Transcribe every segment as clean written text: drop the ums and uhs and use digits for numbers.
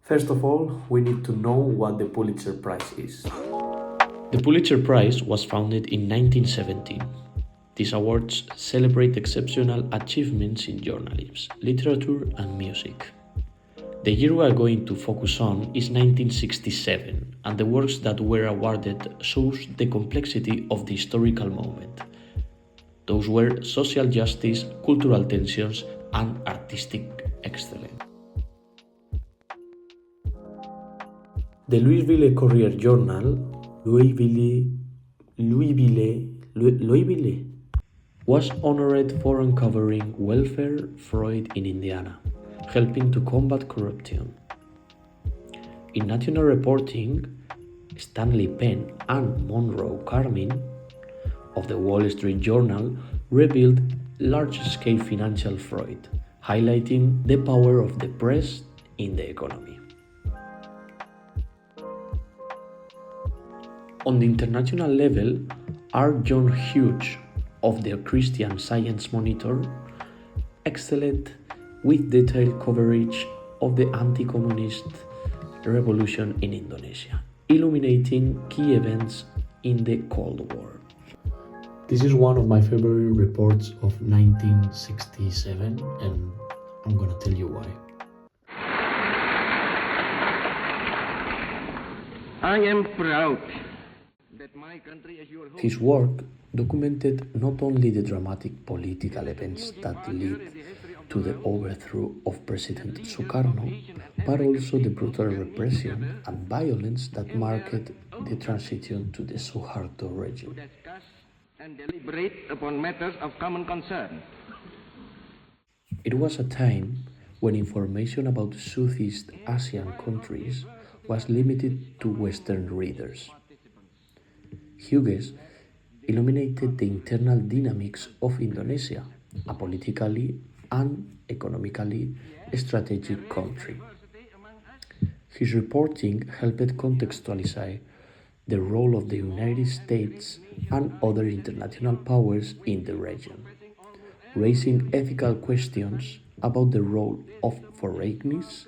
First of all, we need to know what the Pulitzer Prize is. The Pulitzer Prize was founded in 1917. These awards celebrate exceptional achievements in journalism, literature, and music. The year we are going to focus on is 1967, and the works that were awarded shows the complexity of the historical moment. Those were social justice, cultural tensions, and artistic excellence. The Louisville Courier Journal, Louisville, was honored for uncovering welfare fraud in Indiana, helping to combat corruption. In national reporting, Stanley Penn and Monroe Carmine of the Wall Street Journal revealed large-scale financial fraud, highlighting the power of the press in the economy. On the international level, R. John Hughes of the Christian Science Monitor excelled with detailed coverage of the anti-communist revolution in Indonesia, illuminating key events in the Cold War. This is one of my favorite reports of 1967, and I'm gonna tell you why. I am proud that my country as your home. His work documented not only the dramatic political events that led to the overthrow of President Sukarno, but also the brutal repression and violence that marked the transition to the Suharto regime. Discuss and deliberate upon matters of common concern. It was a time when information about Southeast Asian countries was limited to Western readers. Hughes illuminated the internal dynamics of Indonesia, a politically and economically strategic country. His reporting helped contextualize the role of the United States and other international powers in the region, raising ethical questions about the role of foreignness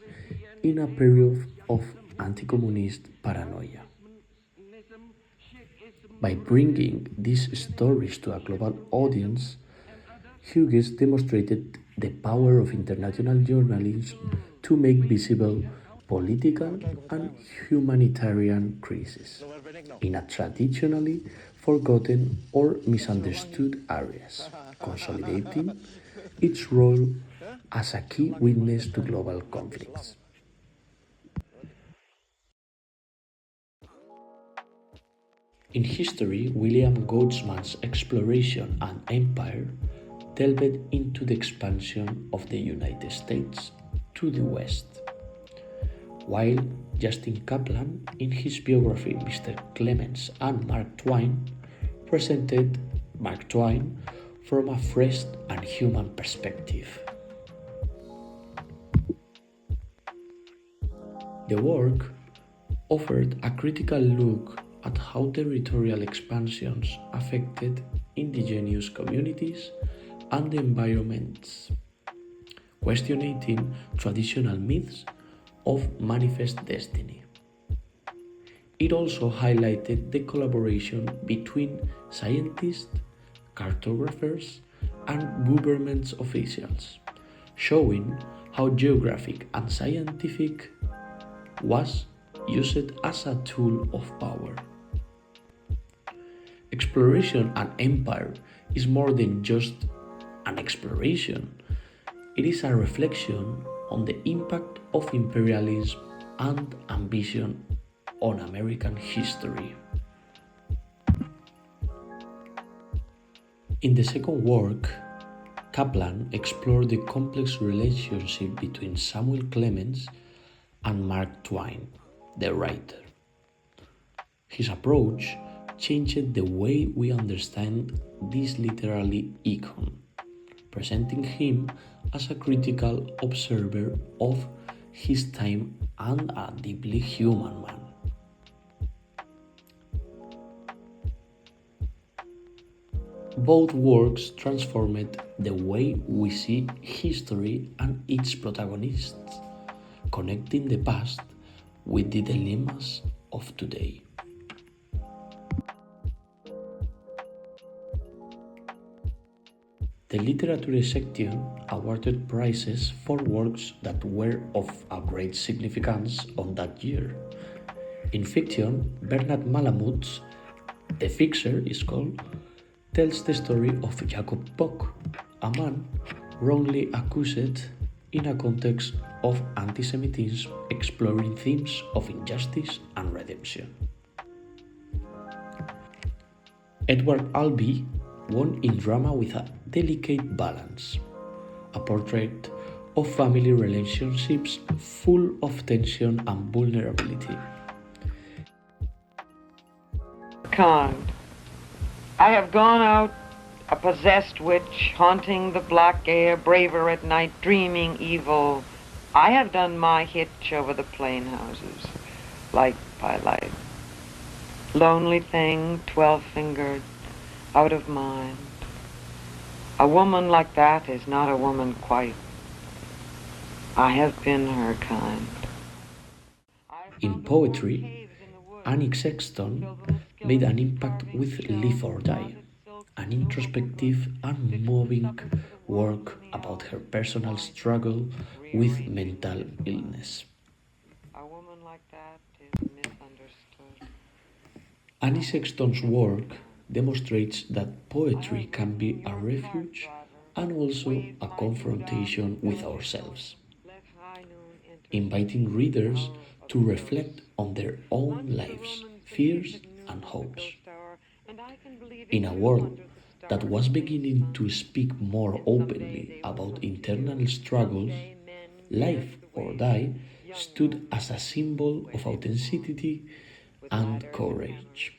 in a period of anti-communist paranoia. By bringing these stories to a global audience, Hughes demonstrated the power of international journalism to make visible political and humanitarian crises in a traditionally forgotten or misunderstood areas, consolidating its role as a key witness to global conflicts. In history, William Goldsman's exploration and empire delved into the expansion of the United States to the West, while Justin Kaplan, in his biography Mr. Clemens and Mark Twain, presented Mark Twain from a fresh and human perspective. The work offered a critical look at how territorial expansions affected indigenous communities and the environments, questioning traditional myths of manifest destiny. It also highlighted the collaboration between scientists, cartographers, and government officials, showing how geographic and scientific was used as a tool of power. Exploration and empire is more than just an exploration. It is a reflection on the impact of imperialism and ambition on American history. In the second work, Kaplan explored the complex relationship between Samuel Clemens and Mark Twain, the writer. His approach changed the way we understand this literary icon, presenting him as a critical observer of his time and a deeply human man. Both works transformed the way we see history and its protagonists, connecting the past with the dilemmas of today. The literature section awarded prizes for works that were of a great significance on that year. In fiction, Bernard Malamud's The Fixer is called, tells the story of Jacob Bock, a man wrongly accused in a context of anti-Semitism, exploring themes of injustice and redemption. Edward Albee won in drama with a delicate balance, a portrait of family relationships full of tension and vulnerability. Kind. I have gone out, a possessed witch, haunting the black air, braver at night, dreaming evil. I have done my hitch over the plain houses, light by light. Lonely thing, 12-fingered, out of mind. A woman like that is not a woman quite. I have been her kind. In poetry, Annie Sexton made an impact with Live or Die, an introspective and moving work about her personal struggle with mental illness. A woman like that is misunderstood. Annie Sexton's work demonstrates that poetry can be a refuge and also a confrontation with ourselves, inviting readers to reflect on their own lives, fears, and hopes. In a world that was beginning to speak more openly about internal struggles, Live or Die stood as a symbol of authenticity and courage.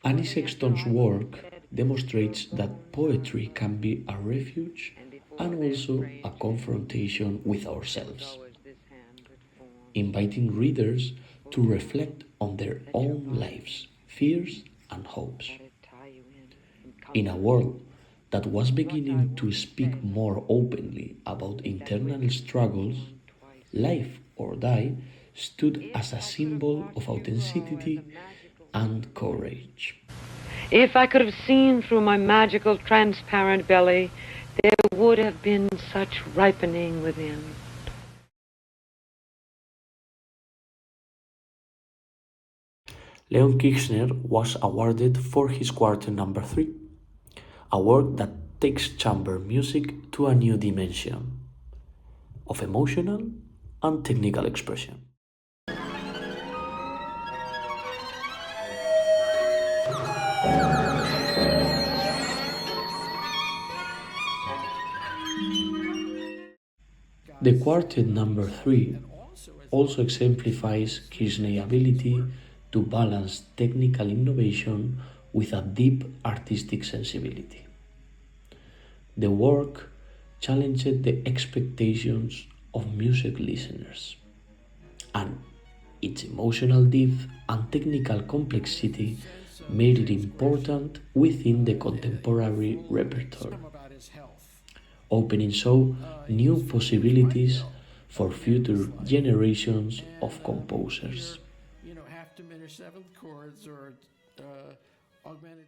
Annie Sexton's work demonstrates that poetry can be a refuge and also a confrontation with ourselves, inviting readers to reflect on their own lives, fears, and hopes. In a world that was beginning to speak more openly about internal struggles, Live or Die stood as a symbol of authenticity and courage. If I could have seen through my magical transparent belly, there would have been such ripening within. Leon Kirchner was awarded for his Quartet No. 3, a work that takes chamber music to a new dimension of emotional and technical expression. The Quartet No. 3 also exemplifies Kirchner's ability to balance technical innovation with a deep artistic sensibility. The work challenged the expectations of music listeners, and its emotional depth and technical complexity made it important within the contemporary repertoire, opening so new possibilities for future generations of composers. Half diminished seventh chords or augmented.